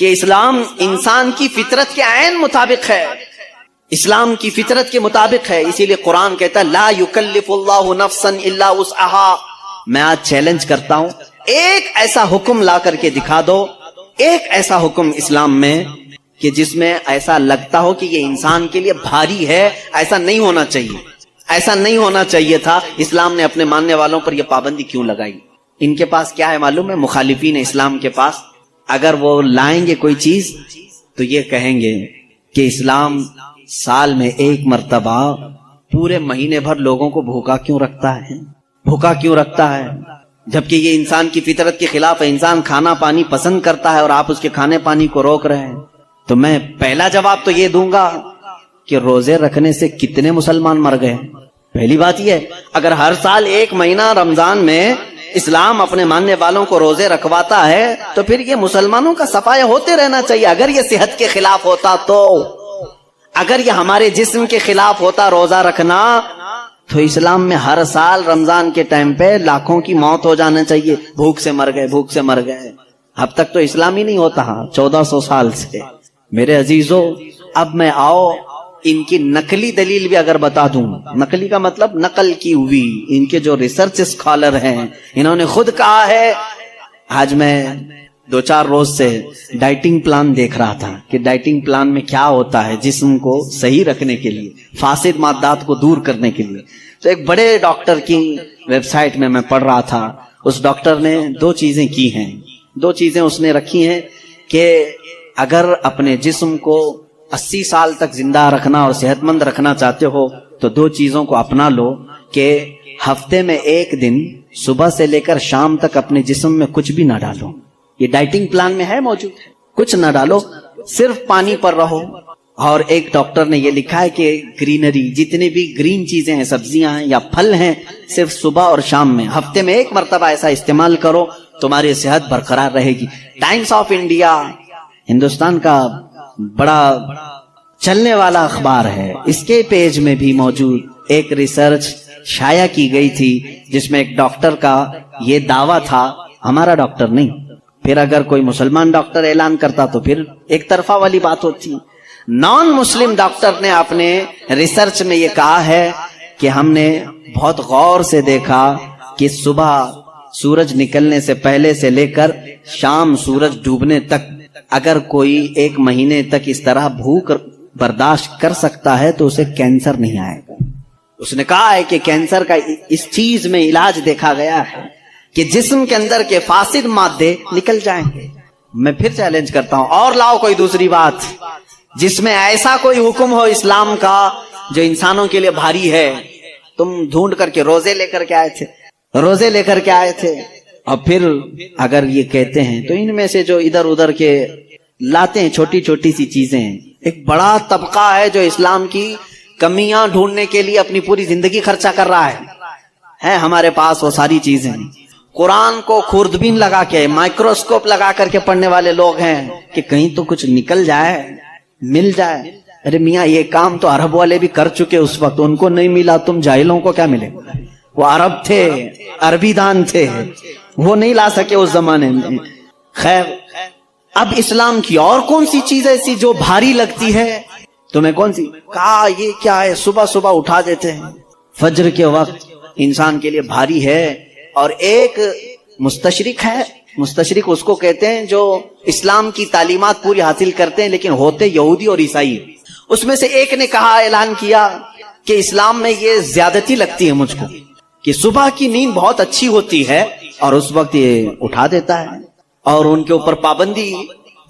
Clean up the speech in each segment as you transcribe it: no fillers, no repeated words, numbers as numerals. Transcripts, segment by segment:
کہ اسلام انسان کی فطرت کے عین مطابق ہے، اسلام کی فطرت کے مطابق ہے. اسی لیے قرآن کہتا ہے لا یکلف اللہ نفسا الا وسعها. میں آج چیلنج کرتا ہوں، ایک ایسا حکم لا کر کے دکھا دو، ایک ایسا حکم اسلام میں کہ جس میں ایسا لگتا ہو کہ یہ انسان کے لیے بھاری ہے. ایسا نہیں ہونا چاہیے، ایسا نہیں ہونا چاہیے تھا. اسلام نے اپنے ماننے والوں پر یہ پابندی کیوں لگائی؟ ان کے پاس کیا ہے معلوم ہے؟ مخالفین اسلام کے پاس اگر وہ لائیں گے کوئی چیز تو یہ کہیں گے کہ اسلام سال میں ایک مرتبہ پورے مہینے بھر لوگوں کو بھوکا کیوں رکھتا ہے، بھوکا کیوں رکھتا ہے، جبکہ یہ انسان کی فطرت کے خلاف ہے. انسان کھانا پانی پسند کرتا ہے اور آپ اس کے کھانے پانی کو روک رہے ہیں. تو میں پہلا جواب تو یہ دوں گا کہ روزے رکھنے سے کتنے مسلمان مر گئے. پہلی بات یہ ہے، اگر ہر سال ایک مہینہ رمضان میں اسلام اپنے ماننے والوں کو روزے رکھواتا ہے تو پھر یہ مسلمانوں کا صفایا ہوتے رہنا چاہیے. اگر یہ صحت کے خلاف ہوتا تو، اگر یہ ہمارے جسم کے خلاف ہوتا روزہ رکھنا، تو اسلام میں ہر سال رمضان کے ٹائم پہ لاکھوں کی موت ہو جانا چاہیے. بھوک سے مر گئے، بھوک سے مر گئے. اب تک تو اسلام ہی نہیں ہوتا 1400 سال سے. میرے عزیزو، اب میں آؤ ان کی نقلی دلیل بھی اگر بتا دوں. نقلی کا مطلب نقل کی ہوئی. ان کے جو ریسرچ اسکالر ہیں انہوں نے خود کہا ہے. آج میں 2-4 روز سے ڈائٹنگ پلان دیکھ رہا تھا کہ ڈائٹنگ پلان میں کیا ہوتا ہے جسم کو صحیح رکھنے کے لیے، فاسد مادات کو دور کرنے کے لیے. تو ایک بڑے ڈاکٹر کی ویب سائٹ میں پڑھ رہا تھا. اس ڈاکٹر نے 2 چیزیں کی ہیں، 2 چیزیں اس نے رکھی ہیں کہ اگر اپنے جسم کو 80 سال تک زندہ رکھنا اور صحت مند رکھنا چاہتے ہو تو 2 چیزوں کو اپنا لو کہ ہفتے میں 1 دن صبح سے لے کر شام تک اپنے جسم میں کچھ بھی نہ ڈالو. یہ ڈائٹنگ پلان میں ہے موجود، کچھ نہ ڈالو، صرف پانی پر رہو. اور ایک ڈاکٹر نے یہ لکھا ہے کہ گرینری، جتنی بھی گرین چیزیں ہیں، سبزیاں ہیں یا پھل ہیں، صرف صبح اور شام میں ہفتے میں 1 مرتبہ ایسا استعمال کرو، تمہاری صحت برقرار رہے گی. ٹائمز آف انڈیا ہندوستان کا بڑا چلنے والا اخبار ہے، اس کے پیج میں بھی موجود ایک ریسرچ شائع کی گئی تھی جس میں ایک ڈاکٹر کا یہ دعویٰ تھا، ہمارا ڈاکٹر نہیں. پھر اگر کوئی مسلمان ڈاکٹر اعلان کرتا تو پھر ایک طرفہ والی بات ہوتی. نان مسلم ڈاکٹر نے اپنے ریسرچ میں یہ کہا ہے کہ ہم نے بہت غور سے دیکھا کہ صبح سورج نکلنے سے پہلے سے لے کر شام سورج ڈوبنے تک اگر کوئی 1 مہینے تک اس طرح بھوک برداشت کر سکتا ہے تو اسے کینسر نہیں آئے گا. اس نے کہا ہے کہ کینسر کا اس چیز میں علاج دیکھا گیا ہے کہ جسم کے اندر کے فاسد مادے نکل جائیں گے. میں پھر چیلنج کرتا ہوں، اور لاؤ کوئی دوسری بات جس میں ایسا کوئی حکم ہو اسلام کا جو انسانوں کے لیے بھاری ہے. تم ڈھونڈ کر کے روزے لے کر کے آئے تھے، روزے لے کر کے آئے تھے. اور پھر اگر یہ کہتے ہیں تو ان میں سے جو ادھر ادھر کے لاتے ہیں چھوٹی چھوٹی سی چیزیں، ایک بڑا طبقہ ہے جو اسلام کی کمیاں ڈھونڈنے کے لیے اپنی پوری زندگی خرچہ کر رہا ہے. ہمارے پاس وہ ساری چیزیں. قرآن کو خوردبین لگا کے، مائکروسکوپ لگا کر کے پڑھنے والے لوگ ہیں کہ کہیں تو کچھ نکل جائے، مل جائے. ارے میاں یہ کام تو عرب والے بھی کر چکے اس وقت، ان کو نہیں ملا، تم جاہلوں کو کیا ملے؟ وہ عرب تھے، عربی دان تھے، وہ نہیں لا سکے اس زمانے میں. خیر، اب اسلام کی اور کون سی چیز ایسی جو بھاری لگتی ہے تمہیں؟ کون سی؟ کہا یہ کیا ہے، صبح صبح اٹھا دیتے ہیں فجر کے وقت، انسان کے لیے بھاری ہے. اور ایک مستشرق ہے، مستشرق اس کو کہتے ہیں جو اسلام کی تعلیمات پوری حاصل کرتے ہیں لیکن ہوتے یہودی اور عیسائی. اس میں سے ایک نے کہا، اعلان کیا کہ اسلام میں یہ زیادتی لگتی ہے مجھ کو کہ صبح کی نیند بہت اچھی ہوتی ہے اور اس وقت یہ اٹھا دیتا ہے. اور ان کے اوپر پابندی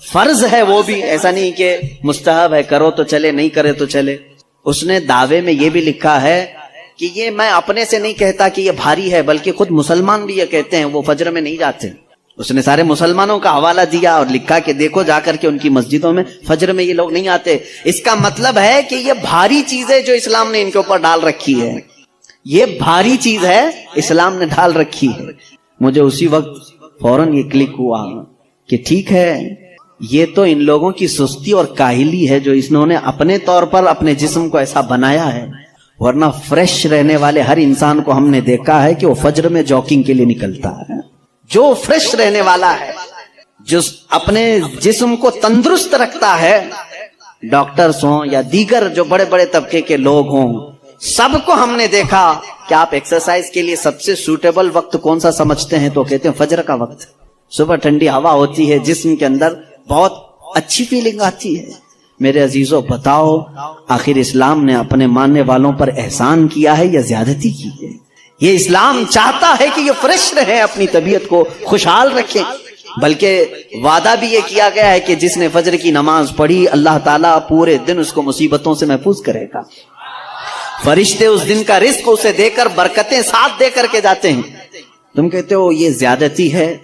فرض ہے، وہ بھی ایسا نہیں کہ مستحب ہے، کرو تو چلے، نہیں کرے تو چلے. اس نے دعوے میں یہ بھی لکھا ہے کہ یہ میں اپنے سے نہیں کہتا کہ یہ بھاری ہے، بلکہ خود مسلمان بھی یہ کہتے ہیں، وہ فجر میں نہیں جاتے. اس نے سارے مسلمانوں کا حوالہ دیا اور لکھا کہ دیکھو جا کر کے ان کی مسجدوں میں فجر میں یہ لوگ نہیں آتے. اس کا مطلب ہے کہ یہ بھاری چیز ہے جو اسلام نے ان کے اوپر ڈال رکھی ہے، یہ بھاری چیز ہے اسلام نے ڈال رکھی ہے. مجھے اسی وقت فوراً یہ کلک ہوا کہ ٹھیک ہے، یہ تو ان لوگوں کی سستی اور کاہلی ہے جو انہوں نے اپنے طور پر اپنے جسم کو ایسا بنایا ہے. ورنہ فریش رہنے والے ہر انسان کو ہم نے دیکھا ہے کہ وہ فجر میں جاگنگ کے لیے نکلتا ہے. جو فریش رہنے والا ہے، جو اپنے جسم کو تندرست رکھتا ہے، ڈاکٹرز ہوں یا دیگر جو بڑے بڑے طبقے کے لوگ ہوں، سب کو ہم نے دیکھا کہ آپ ایکسرسائز کے لیے سب سے سوٹیبل وقت کون سا سمجھتے ہیں؟ تو کہتے ہیں فجر کا وقت. صبح ٹھنڈی ہوا ہوتی ہے، جسم کے اندر بہت اچھی فیلنگ آتی ہے. میرے عزیزوں بتاؤ، آخر اسلام نے اپنے ماننے والوں پر احسان کیا ہے یا زیادتی کی ہے؟ یہ اسلام چاہتا ہے کہ یہ فریش رہیں، اپنی طبیعت کو خوشحال رکھیں. بلکہ وعدہ بھی یہ کیا گیا ہے کہ جس نے فجر کی نماز پڑھی اللہ تعالیٰ پورے دن اس کو مصیبتوں سے محفوظ کرے گا. فرشتے اس دن کا رزق اسے دے کر برکتیں ساتھ دے کر کے جاتے ہیں. تم کہتے ہو یہ زیادتی ہے،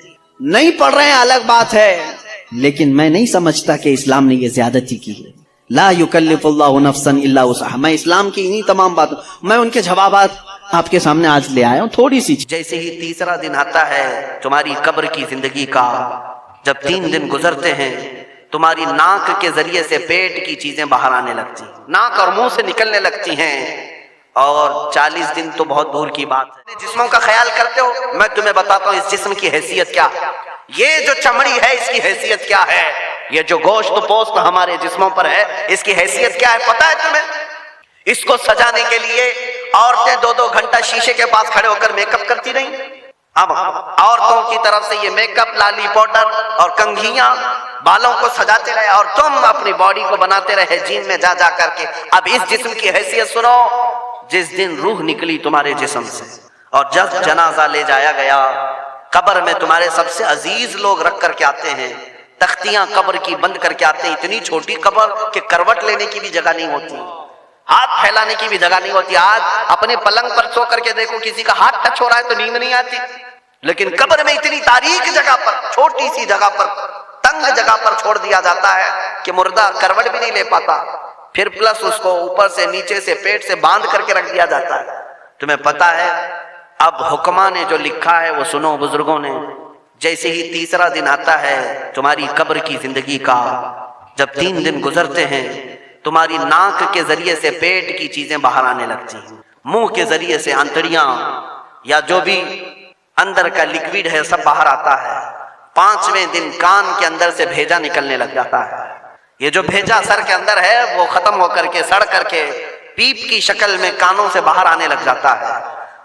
نہیں پڑھ رہے ہیں الگ بات ہے، لیکن میں نہیں سمجھتا کہ اسلام نے یہ زیادتی کی ہے. لا یکلف اللہ نفسا الا وسعها. میں اسلام کی انہی تمام باتوں، میں ان کے جوابات آپ کے سامنے آج لے آیا ہوں تھوڑی سی. جیسے ہی تیسرا دن آتا ہے تمہاری قبر کی زندگی کا، جب 3 دن گزرتے ہیں تمہاری ناک کے ذریعے سے پیٹ کی چیزیں باہر آنے لگتی ہیں، ناک اور منہ سے نکلنے لگتی ہیں، اور 40 دن تو بہت دور کی بات ہے. جسموں کا خیال کرتے ہو؟ میں تمہیں بتاتا ہوں اس جسم کی حیثیت کیا ہے. یہ جو چمڑی ہے اس کی حیثیت کیا ہے، یہ جو گوشت پوست ہمارے جسموں پر ہے اس کی حیثیت کیا ہے پتا ہے تمہیں؟ اس کو سجانے کے لیے عورتیں 2-2 گھنٹہ شیشے کے پاس کھڑے ہو کر میک اپ کرتی رہیں. اب عورتوں کی طرف سے یہ میک اپ، لالی پاؤڈر اور کنگھیاں بالوں کو سجاتے رہے، اور تم اپنی باڈی کو بناتے رہے جیم میں جا جا کر کے. اب اس جسم کی حیثیت سنو. جس دن روح نکلی تمہارے جسم سے اور جب جنازہ لے جایا گیا، قبر میں تمہارے سب سے عزیز لوگ رکھ کر کے آتے ہیں، تختیاں قبر کی بند کر کے آتے ہیں. اتنی چھوٹی قبر کہ کروٹ لینے کی بھی جگہ نہیں ہوتی، ہاتھ پھیلانے کی بھی جگہ نہیں ہوتی. آج اپنے پلنگ پر سو کر کے دیکھو، کسی کا ہاتھ ٹچ ہو رہا ہے تو نیند نہیں آتی، لیکن قبر میں اتنی تاریک جگہ پر، چھوٹی سی جگہ پر، تنگ جگہ پر چھوڑ دیا جاتا ہے کہ مردہ کروٹ بھی نہیں لے پاتا. پھر پلس اس کو اوپر سے نیچے سے پیٹ سے باندھ کر کے رکھ دیا جاتا ہے. تمہیں پتا ہے اب حکما نے جو لکھا ہے وہ سنو بزرگوں نے. جیسے ہی تیسرا دن آتا ہے تمہاری قبر کی زندگی کا، جب 3 دن گزرتے ہیں تمہاری ناک کے ذریعے سے پیٹ کی چیزیں باہر آنے لگتی ہیں، منہ کے ذریعے سے انتڑیاں یا جو بھی اندر کا لکوڈ ہے سب باہر آتا ہے. 5ویں دن کان کے اندر سے بھیجا نکلنے لگ جاتا ہے. یہ جو بھیجا سر کے اندر ہے وہ ختم ہو کر کے سڑ کر کے پیپ کی شکل میں کانوں سے باہر آنے لگ جاتا ہے.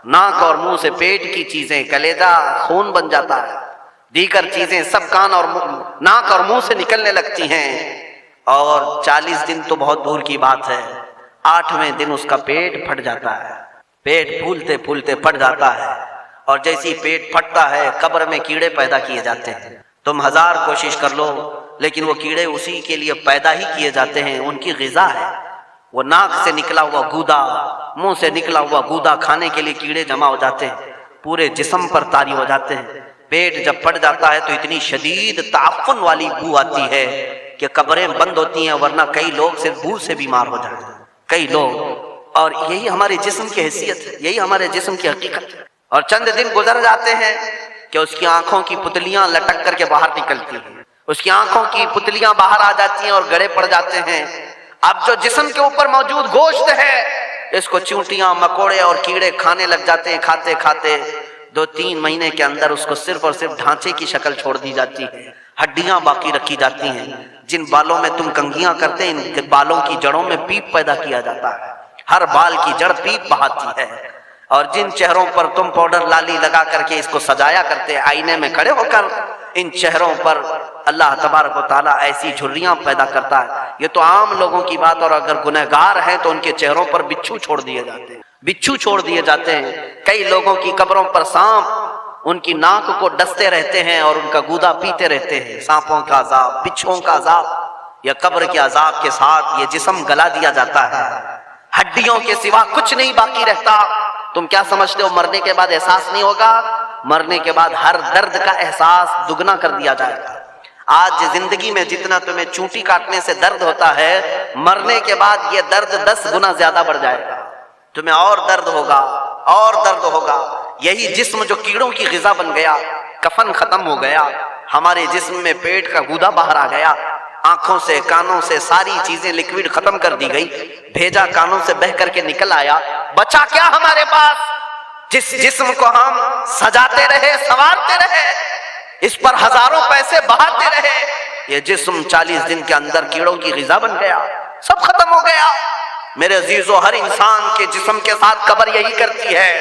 ناک اور منہ سے پیٹ کی چیزیں، کلیجہ، خون بن جاتا ہے، دیگر چیزیں سب کان اور ناک اور منہ سے نکلنے لگتی ہیں. اور 40 دن تو بہت دور کی بات ہے، 8ویں دن اس کا پیٹ پھٹ جاتا ہے. پیٹ پھولتے پھولتے پھٹ جاتا ہے، اور جیسی پیٹ پھٹتا ہے قبر میں کیڑے پیدا کیے جاتے ہیں. تم 1000 کوشش کر لو لیکن وہ کیڑے اسی کے لیے پیدا ہی کیے جاتے ہیں، ان کی غذا ہے. وہ ناک سے نکلا ہوا گودا، منہ سے نکلا ہوا گودا کھانے کے لیے کیڑے جمع ہو جاتے ہیں، پورے جسم پر طاری ہو جاتے ہیں. پیٹ جب پھٹ جاتا ہے تو اتنی شدید تعفن والی بو آتی ہے کہ قبریں بند ہوتی ہیں، ورنہ کئی لوگ صرف بو سے بیمار ہو جاتے ہیں، کئی لوگ. اور یہی ہمارے جسم کی حیثیت ہے، یہی ہمارے جسم کی حقیقت ہے. اور چند دن گزر جاتے ہیں کہ اس کی آنکھوں کی پتلیاں لٹک کر کے باہر نکلتی ہیں، اس کی آنکھوں کی پتلیاں باہر آ جاتی ہیں اور گڑے پڑ جاتے ہیں. اب جو جسم کے اوپر موجود گوشت ہے اس کو چونٹیاں، مکوڑے اور کیڑے کھانے لگ جاتے ہیں. کھاتے کھاتے 2-3 مہینے کے اندر اس کو صرف اور صرف ڈھانچے کی شکل چھوڑ دی جاتی ہے، ہڈیاں باقی رکھی جاتی ہیں. جن بالوں میں تم کنگھیاں کرتے ہیں ان بالوں کی جڑوں میں پیپ پیدا کیا جاتا ہے، ہر بال کی جڑ پیپ بہاتی ہے. اور جن چہروں پر تم پاؤڈر لالی لگا کر کے اس کو سجایا کرتے آئینے میں کھڑے ہو کر، ان چہروں پر اللہ تبارک و تعالیٰ ایسی جھریاں پیدا کرتا ہے. یہ تو عام لوگوں کی بات، اور اگر گنہگار ہیں تو ان کے چہروں پر بچھو چھوڑ دیے جاتے ہیں، بچھو چھوڑ دیے جاتے ہیں. کئی لوگوں کی قبروں پر سانپ ان کی ناک کو ڈستے رہتے ہیں اور ان کا گودا پیتے رہتے ہیں. سانپوں کا عذاب، بچھوؤں کا عذاب، یا قبر کے عذاب کے ساتھ یہ جسم گلا دیا جاتا ہے. ہڈیوں کے سوا کچھ نہیں باقی رہتا. تم کیا سمجھتے ہو مرنے کے بعد احساس نہیں ہوگا؟ مرنے کے بعد ہر درد کا احساس دگنا کر دیا جائے گا. آج زندگی میں جتنا تمہیں چونٹی کاٹنے سے درد ہوتا ہے، مرنے کے بعد یہ درد 10 گنا زیادہ بڑھ جائے گا. تمہیں اور درد ہوگا، اور درد ہوگا. یہی جسم جو کیڑوں کی غذا بن گیا، کفن ختم ہو گیا، ہمارے جسم میں پیٹ کا گودا باہر آ گیا، آنکھوں سے کانوں سے ساری چیزیں لکوڈ ختم کر دی گئی، بھیجا کانوں سے بہ کر کے نکل آیا. بچا کیا ہمارے پاس؟ جس جسم کو ہم سجاتے رہے، سنوارتے رہے، اس پر ہزاروں پیسے بہاتے رہے، یہ جسم 40 دن کے اندر کیڑوں کی غذا بن گیا، سب ختم ہو گیا۔ میرے عزیزو، ہر انسان کے جسم کے ساتھ قبر یہی کرتی ہے،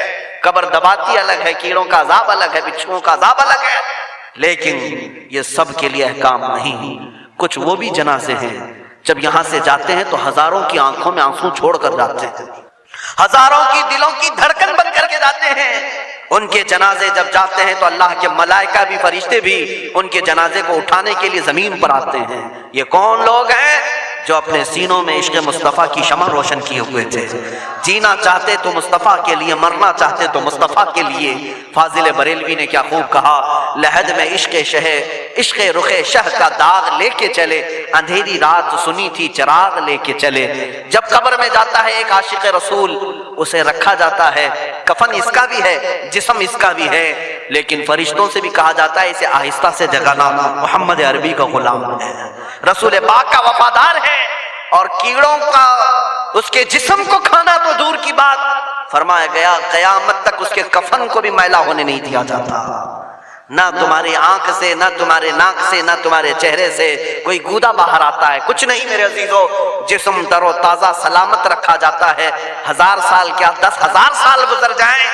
قبر دباتی الگ ہے، کیڑوں کا عذاب الگ ہے، بچھوؤں کا عذاب الگ ہے، لیکن یہ سب کے لیے احکام نہیں۔ کچھ وہ بھی جنازے ہیں جب یہاں سے جاتے ہیں تو ہزاروں کی آنکھوں میں آنسو چھوڑ کر جاتے ہیں، ہزاروں کی دلوں کی دھڑکن بن کر کے جاتے ہیں۔ ان کے جنازے جب جاتے ہیں تو اللہ کے ملائکہ بھی، فرشتے بھی ان کے جنازے کو اٹھانے کے لیے زمین پر آتے ہیں۔ یہ کون لوگ ہیں؟ جو اپنے سینوں میں عشق مصطفیٰ کی شمع روشن کیے ہوئے تھے، جینا چاہتے تو مصطفیٰ کے لیے، مرنا چاہتے تو مصطفیٰ کے لیے۔ فاضل بریلوی نے کیا خوب کہا، لحد میں عشق شہ، عشق رخ شہ کا داغ لے کے چلے، اندھیری رات سنی تھی چراغ لے کے چلے۔ جب قبر میں جاتا ہے ایک عاشق رسول، اسے رکھا جاتا ہے، کفن اس کا بھی ہے، جسم اس کا بھی ہے، لیکن فرشتوں سے بھی کہا جاتا ہے اسے آہستہ سے جگانا، محمد عربی کا غلام ہے، رسول پاک کا وفادار ہے، اور کیڑوں کا اس کے جسم کو کھانا تو دور کی بات، فرمایا گیا قیامت تک اس کے کفن کو بھی میلا ہونے نہیں دیا جاتا۔ نہ تمہاری آنکھ سے، نہ تمہارے ناک سے، نہ تمہارے چہرے سے کوئی گودا باہر آتا ہے، کچھ نہیں میرے عزیزو، جسم تر و تازہ سلامت رکھا جاتا ہے۔ 1000 سال کیا 10,000 سال گزر جائیں،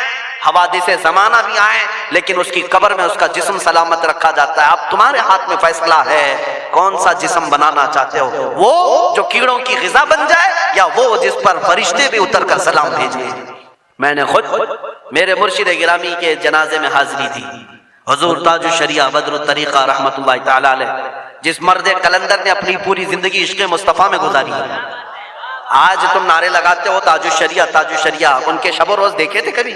حوادث زمانہ بھی آئیں، لیکن اس کی قبر میں اس کا جسم سلامت رکھا جاتا ہے۔ اب تمہارے ہاتھ میں فیصلہ ہے کون سا جسم بنانا چاہتے ہو، وہ جو کیڑوں کی غذا بن جائے، یا وہ جس پر فرشتے بھی اتر کر سلام بھیجیں۔ میں نے خود میرے مرشد گرامی کے جنازے میں حاضری دی، حضور تاج الشریعہ بدر الطریقہ رحمت اللہ تعالی علیہ، جس مرد کلندر نے اپنی پوری زندگی عشق مصطفیٰ میں گزاری ہے۔ آج تم نعرے لگاتے ہو تاج الشریعہ تاج الشریعہ، ان کے شب و روز دیکھے تھے کبھی؟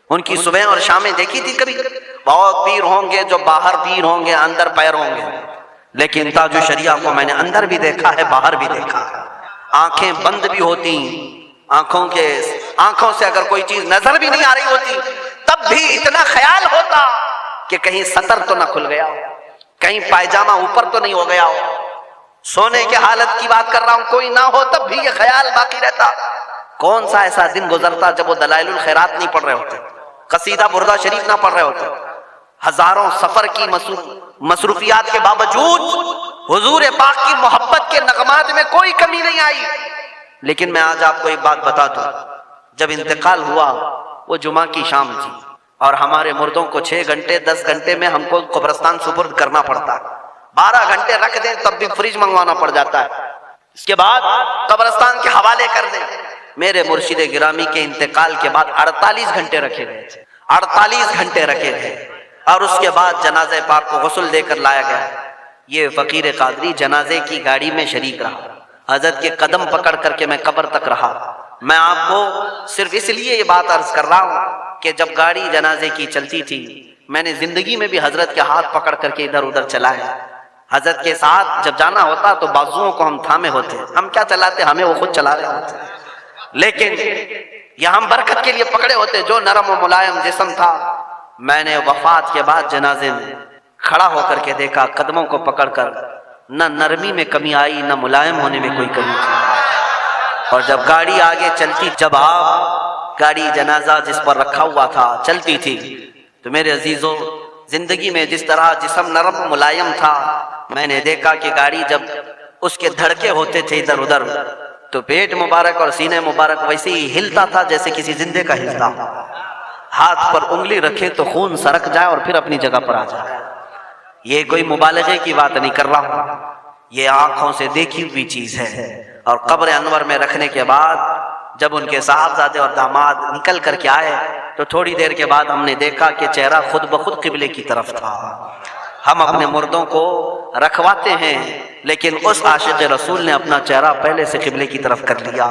ان کی صبح اور شامیں دیکھی تھی کبھی؟ بہت پیر ہوں گے جو باہر پیر ہوں گے، اندر پیر ہوں گے، لیکن تاج الشریعہ کو میں نے اندر بھی دیکھا ہے، باہر بھی دیکھا ہے۔ آنکھیں بند بھی ہوتی، آنکھوں سے اگر کوئی چیز نظر بھی نہیں آ رہی ہوتی، تب بھی اتنا خیال ہوتا کہ کہیں سطر تو نہ کھل گیا ہو، کہیں پائجامہ اوپر تو نہیں ہو گیا ہو۔ سونے کے حالت کی بات کر رہا ہوں، کوئی نہ ہو تب بھی یہ خیال باقی رہتا۔ کون سا ایسا دن گزرتا جب وہ دلائل الخیرات نہیں پڑھ رہے ہوتے، قصیدہ بردہ شریف نہ پڑھ رہے ہوتے، ہزاروں سفر کی مصروفیات کے باوجود حضور پاک کی محبت کے نغمات میں کوئی کمی نہیں آئی۔ لیکن میں آج آپ کو ایک بات بتا دوں، جب انتقال ہوا وہ جمعہ کی شام تھی، اور ہمارے مردوں کو 6 گھنٹے 10 گھنٹے میں ہم کو قبرستان سپرد کرنا پڑتا ہے، 12 گھنٹے رکھ دیں تب بھی فریج منگوانا پڑ جاتا ہے، اس کے بعد قبرستان کے حوالے کر دیں۔ میرے مرشد گرامی کے انتقال کے بعد 48 گھنٹے رکھے گئے تھے، 48 گھنٹے رکھے گئے، اور اس کے بعد جنازہ پاک کو غسل دے کر لایا گیا۔ یہ فقیر قادری جنازے کی گاڑی میں شریک رہا، حضرت کے قدم پکڑ کر کے میں قبر تک رہا۔ میں آپ کو صرف اس لیے یہ بات عرض کر رہا ہوں کہ جب گاڑی جنازے کی چلتی تھی، میں نے زندگی میں بھی حضرت کے ہاتھ پکڑ کر کے ادھر ادھر چلایا۔ حضرت کے ساتھ جب جانا ہوتا تو بازوؤں کو ہم تھامے ہوتے، ہم کیا چلاتے، ہمیں وہ خود چلا رہے ہوتے، لیکن یہ ہم برکت کے لیے پکڑے ہوتے۔ جو نرم و ملائم جسم تھا، میں نے وفات کے بعد جنازے میں کھڑا ہو کر کے دیکھا، قدموں کو پکڑ کر، نہ نرمی میں کمی آئی، نہ ملائم ہونے میں کوئی کمی تھی۔ اور جب گاڑی آگے چلتی، جب آپ گاڑی جنازہ جس پر رکھا ہوا تھا چلتی تھی، تو میرے عزیزوں زندگی میں جس طرح جسم نرم و ملائم تھا، میں نے دیکھا کہ گاڑی جب اس کے دھڑکے ہوتے تھے ادھر ادھر، تو پیٹ مبارک اور سینے مبارک ویسے ہی ہلتا تھا جیسے کسی زندے کا ہلتا۔ ہاتھ پر انگلی رکھے تو خون سرک جائے اور پھر اپنی جگہ پر آ جائے۔ یہ کوئی مبالغے کی بات نہیں کر رہا ہوں، یہ آنکھوں سے دیکھی ہوئی چیز ہے۔ اور قبر انور میں رکھنے کے بعد جب ان کے صاحبزادے اور داماد نکل کر کے آئے تو تھوڑی دیر کے بعد ہم نے دیکھا کہ چہرہ خود بخود قبلے کی طرف تھا۔ ہم اپنے مردوں کو رکھواتے ہیں، لیکن اس عاشق رسول نے اپنا چہرہ پہلے سے قبلے کی طرف کر لیا۔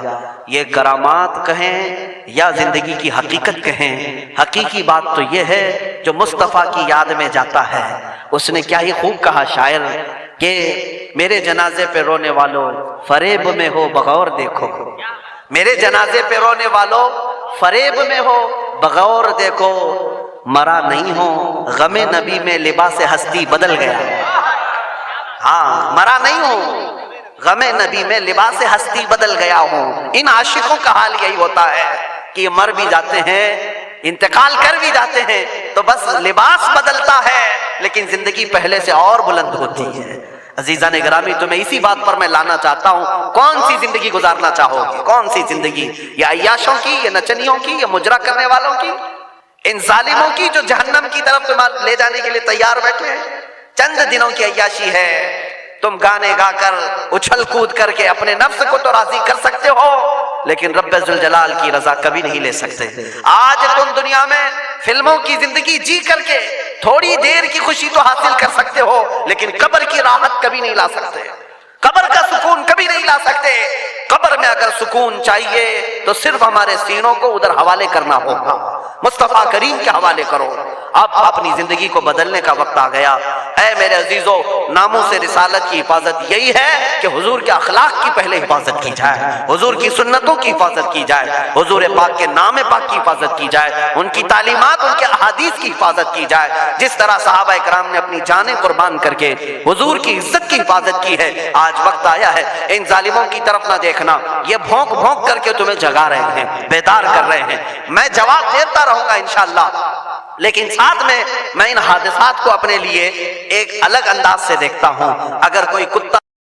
یہ کرامات کہیں یا زندگی کی حقیقت کہیں، حقیقی بات تو یہ ہے جو مصطفیٰ کی یاد میں جاتا ہے۔ اس نے کیا ہی خوب کہا شاعر کہ میرے جنازے پہ رونے والوں فریب میں ہو بغور دیکھو، میرے جنازے پہ رونے والوں فریب میں ہو بغور دیکھو، مرا نہیں ہو غم نبی میں لباس ہستی بدل گیا۔ ہاں، مرا نہیں ہوں، غم نبی میں لباس ہستی بدل گیا ہوں۔ ان عاشقوں کا حال یہی ہوتا ہے کہ یہ مر بھی جاتے ہیں، انتقال کر بھی جاتے ہیں، تو بس لباس بدلتا ہے، لیکن زندگی پہلے سے اور بلند ہوتی ہے۔ عزیزان گرامی، تمہیں اسی بات پر میں لانا چاہتا ہوں، کون سی زندگی گزارنا چاہو گے؟ کون سی زندگی؟ یا عیاشوں کی، یا نچنیوں کی، یا مجرا کرنے والوں کی، ان ظالموں کی جو جہنم کی طرف تمہیں لے جانے کے لیے تیار بیٹھے ہیں؟ چند دنوں کی عیاشی ہے، تم گانے گا کر اچھل کود کر کے اپنے نفس کو تو راضی کر سکتے ہو، لیکن رب ذوالجلال کی رضا کبھی نہیں لے سکتے۔ آج تم دنیا میں فلموں کی زندگی جی کر کے تھوڑی دیر کی خوشی تو حاصل کر سکتے ہو، لیکن قبر کی راحت کبھی نہیں لا سکتے، قبر کا سکون کبھی نہیں لا سکتے۔ قبر میں اگر سکون چاہیے تو صرف ہمارے سینوں کو ادھر حوالے کرنا ہوگا، مصطفیٰ کریم کے حوالے کرو۔ اب اپنی زندگی کو بدلنے کا وقت آ گیا۔ اے میرے عزیزو، ناموس رسالت کی حفاظت یہی ہے کہ حضور کے اخلاق کی پہلے حفاظت کی جائے، حضور کی سنتوں کی حفاظت کی جائے، حضور پاک کے نام پاک کی حفاظت کی جائے، ان کی تعلیمات، ان کے احادیث کی حفاظت کی جائے۔ جس طرح صحابہ کرام نے اپنی جانیں قربان کر کے حضور کی عزت کی حفاظت کی ہے، آج وقت آیا ہے ان ظالموں کی طرف نہ دیکھنا، یہ بھونک بھونک کر کے تمہیں جگا رہے ہیں، بیدار کر رہے ہیں۔ میں جواب دیتا رہوں گا انشاءاللہ، لیکن ساتھ میں ان حادثات کو اپنے لیے ایک الگ انداز سے دیکھتا ہوں۔ اگر کوئی کتا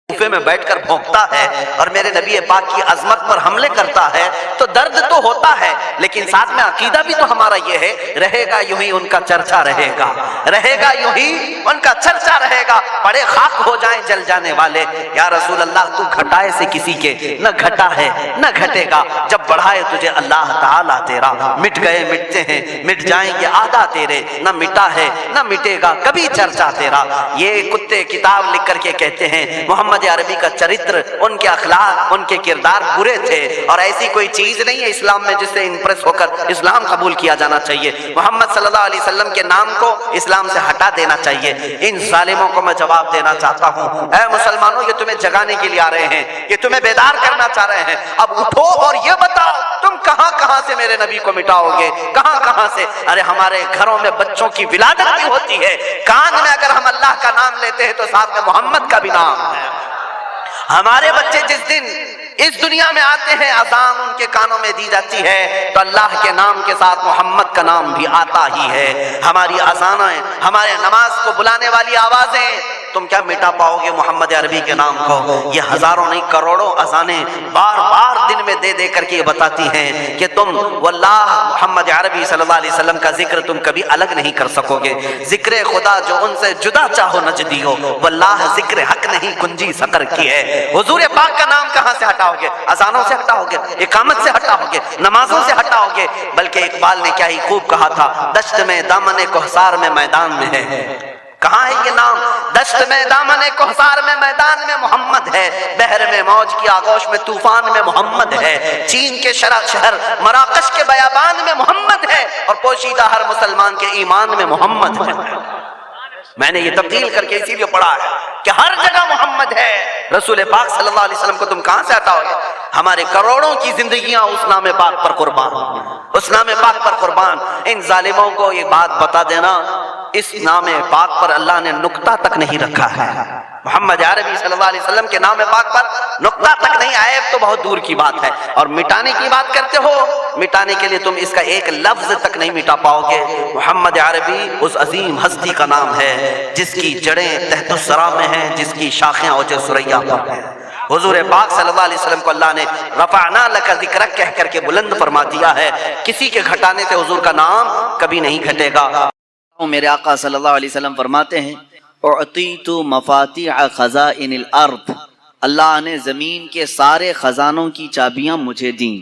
کوفے میں بیٹھ کر بھونکتا ہے اور میرے نبی پاک کی عظمت پر حملے کرتا ہے تو درد تو ہوتا ہے، لیکن ساتھ میں عقیدہ بھی تو ہمارا یہ ہے، رہے گا یوں ہی ان کا چرچا رہے گا، رہے گا یوں ہی ان کا چرچا رہے گا، پڑے خاک ہو جائیں جل جانے والے۔ یا رسول اللہ، تو گھٹائے سے کسی کے نہ گھٹا ہے نہ گھٹے گا، جب بڑھائے تجھے اللہ تعالیٰ تیرا، مٹ گئے مٹتے ہیں مٹ جائیں گے آدھا تیرے، نہ مٹا ہے نہ مٹے گا کبھی چرچا تیرا۔ یہ کتے کتاب لکھ کر کے کہتے ہیں محمد عربی کا چرتر، ان کے اخلاق، ان کے کردار برے تھے، اور ایسی کوئی چیز نہیں ہے اسلام میں جس سے امپریس ہو کر اسلام قبول کیا جانا چاہیے۔ محمد صلی اللہ علیہ وسلم کے نام کو اسلام سے ہٹا دینا چاہیے۔ ان ظالموں کو میں جواب دینا چاہتا ہوں، اے مسلمانوں، یہ تمہیں جگانے کے لیے آ رہے ہیں، یہ تمہیں بیدار کرنا چاہ رہے ہیں۔ اب اٹھو اور یہ بتاؤ تم کہاں کہاں سے میرے نبی کو مٹاؤ گے، کہاں کہاں سے؟ ارے ہمارے گھروں میں بچوں کی ولادت بھی ہوتی ہے، کان میں اگر ہم اللہ کا نام لیتے ہیں تو ساتھ میں محمد کا بھی نام ہے۔ ہمارے بچے جس دن اس دنیا میں آتے ہیں، اذان ان کے کانوں میں دی جاتی ہے تو اللہ کے نام کے ساتھ محمد کا نام بھی آتا ہی ہے۔ ہماری اذانیں، ہمارے نماز کو بلانے والی آوازیں، تم کیا مٹا پاؤ گے محمد عربی کے نام کو؟ یہ ہزاروں نہیں کروڑوں اذانیں بار بار دن میں دے دے کر کے یہ بتاتی ہیں کہ تم واللہ محمد عربی صلی اللہ علیہ وسلم کا ذکر تم کبھی الگ نہیں کر سکو گے۔ ذکر خدا جو ان سے جدا چاہو نجدی ہو، واللہ ذکر حق نہیں گنجی سقر کی ہے۔ حضور پاک کا نام کہاں سے ہٹاؤ گے؟ اذانوں سے ہٹاؤ گے، اقامت سے ہٹاؤ گے، نمازوں سے ہٹاؤ گے؟ بلکہ اقبال نے کیا ہی خوب کہا تھا، دشت میں دامن کوہسار میں میدان میں ہے۔ کہاں ہے یہ نام؟ دشت میں دامن کوہسار میں میدان میں محمد ہے، بحر میں موج کی آغوش میں طوفان میں محمد ہے، چین کے شہر مراکش کے بیابان میں محمد ہے، اور پوشیدہ ہر مسلمان کے ایمان میں محمد ہے۔ میں نے یہ تبدیل کر کے اسی لیے پڑھا ہے کہ ہر جگہ محمد ہے۔ رسول پاک صلی اللہ علیہ وسلم کو تم کہاں سے ہٹاؤ گے؟ ہمارے کروڑوں کی زندگیاں اس نام پاک پر قربان، اس نام پاک پر قربان۔ ان ظالموں کو یہ بات بتا دینا، اس نام پاک پر اللہ نے نقطہ تک نہیں رکھا ہے۔ محمد عربی صلی اللہ علیہ وسلم کے نام پاک پر نقطہ تک نہیں، عیب تو بہت دور کی بات ہے۔ اور مٹانے کی بات کرتے ہو، مٹانے کے لیے تم اس کا ایک لفظ تک نہیں مٹا پاؤ گے۔ محمد عربی اس عظیم ہستی کا نام ہے جس کی جڑیں تحت الثری میں ہیں، جس کی شاخیں اوج ثریا پر ہیں۔ حضور پاک صلی اللہ علیہ وسلم کو اللہ نے رفعنا لک ذکرک کہہ کر کے بلند فرما دیا ہے۔ کسی کے گھٹانے سے حضور کا نام کبھی نہیں گھٹے گا۔ میرے آقا صلی اللہ علیہ وسلم فرماتے ہیں، اعطیت مفاتیح خزائن الارض، اللہ نے زمین کے سارے خزانوں کی چابیاں مجھے دیں۔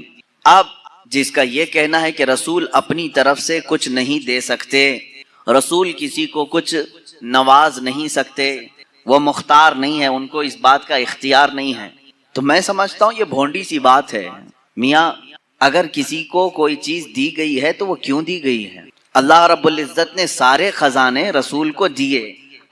اب جس کا یہ کہنا ہے کہ رسول اپنی طرف سے کچھ نہیں دے سکتے، رسول کسی کو کچھ نواز نہیں سکتے، وہ مختار نہیں ہے، ان کو اس بات کا اختیار نہیں ہے، تو میں سمجھتا ہوں یہ بھونڈی سی بات ہے۔ میاں، اگر کسی کو کوئی چیز دی گئی ہے تو وہ کیوں دی گئی ہے؟ اللہ رب العزت نے سارے خزانے رسول کو دیے،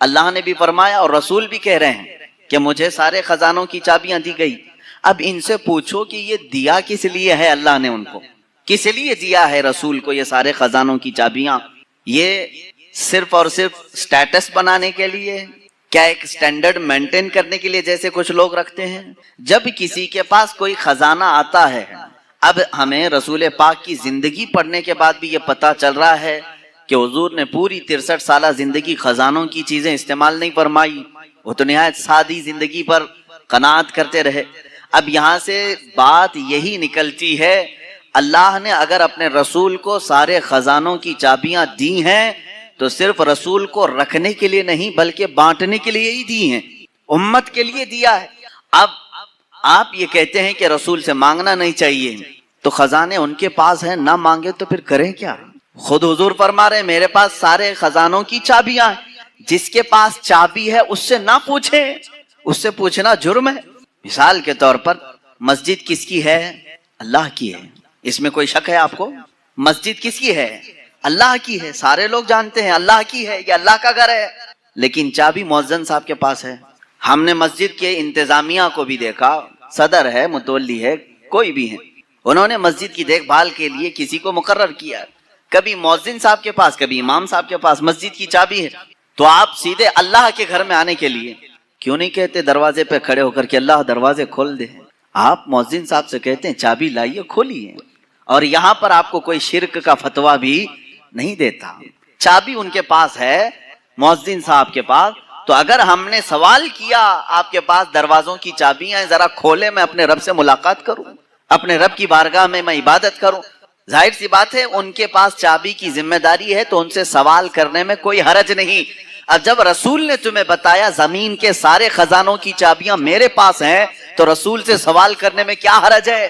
اللہ نے بھی فرمایا اور رسول بھی کہہ رہے ہیں کہ مجھے سارے خزانوں کی چابیاں دی گئی۔ اب ان سے پوچھو کہ یہ دیا کس لیے ہے؟ اللہ نے ان کو کس لیے دیا ہے رسول کو یہ سارے خزانوں کی چابیاں؟ یہ صرف اور صرف سٹیٹس بنانے کے لیے؟ کیا ایک سٹینڈرڈ مینٹین کرنے کے لیے جیسے کچھ لوگ رکھتے ہیں؟ جب کسی کے پاس کوئی خزانہ آتا ہے، اب ہمیں رسول پاک کی زندگی پڑھنے کے بعد بھی یہ پتہ چل رہا ہے کہ حضور نے پوری 63 سالہ زندگی خزانوں کی چیزیں استعمال نہیں فرمائی، وہ تو نہایت سادی زندگی پر قناعت کرتے رہے۔ اب یہاں سے بات یہی نکلتی ہے، اللہ نے اگر اپنے رسول کو سارے خزانوں کی چابیاں دی ہیں تو صرف رسول کو رکھنے کے لیے نہیں بلکہ بانٹنے کے لیے ہی دی ہیں، امت کے لیے دیا ہے۔ اب آپ یہ کہتے ہیں کہ رسول سے مانگنا نہیں چاہیے، تو خزانے ان کے پاس ہیں، نہ مانگے تو پھر کریں کیا؟ خود حضور فرما رہے ہیں میرے پاس سارے خزانوں کی چابیاں ہیں، جس کے پاس چابی ہے اس سے نہ پوچھیں، اس سے پوچھنا جرم ہے۔ مثال کے طور پر مسجد کس کی ہے؟ اللہ کی ہے، اس میں کوئی شک ہے آپ کو؟ مسجد کس کی ہے؟ اللہ کی ہے، سارے لوگ جانتے ہیں اللہ کی ہے، یہ اللہ کا گھر ہے، لیکن چابی مؤذن صاحب کے پاس ہے۔ ہم نے مسجد کے انتظامیہ کو بھی دیکھا، صدر ہے، متولی ہے، کوئی بھی ہے، انہوں نے مسجد کی دیکھ بھال کے لیے کسی کو مقرر کیا، کبھی مؤذن صاحب کے پاس کبھی امام صاحب کے پاس مسجد کی چابی ہے، تو آپ سیدھے اللہ کے گھر میں آنے کے لیے کیوں نہیں کہتے دروازے پہ کھڑے ہو کر کہ اللہ دروازے کھول دے؟ آپ مؤذن صاحب سے کہتے ہیں چابی لائیے کھولیے، اور یہاں پر آپ کو کوئی شرک کا فتویٰ بھی نہیں دیتا، چابی ان کے پاس ہے مؤذن صاحب کے پاس۔ تو اگر ہم نے سوال کیا آپ کے پاس دروازوں کی چابیاں ہیں، ذرا کھولے، میں اپنے رب سے ملاقات کروں، اپنے رب کی بارگاہ میں عبادت کروں، ظاہر سی بات ہے ان کے پاس چابی کی ذمہ داری ہے تو ان سے سوال کرنے میں کوئی حرج نہیں۔ اب جب رسول نے تمہیں بتایا زمین کے سارے خزانوں کی چابیاں میرے پاس ہیں تو رسول سے سوال کرنے میں کیا حرج ہے؟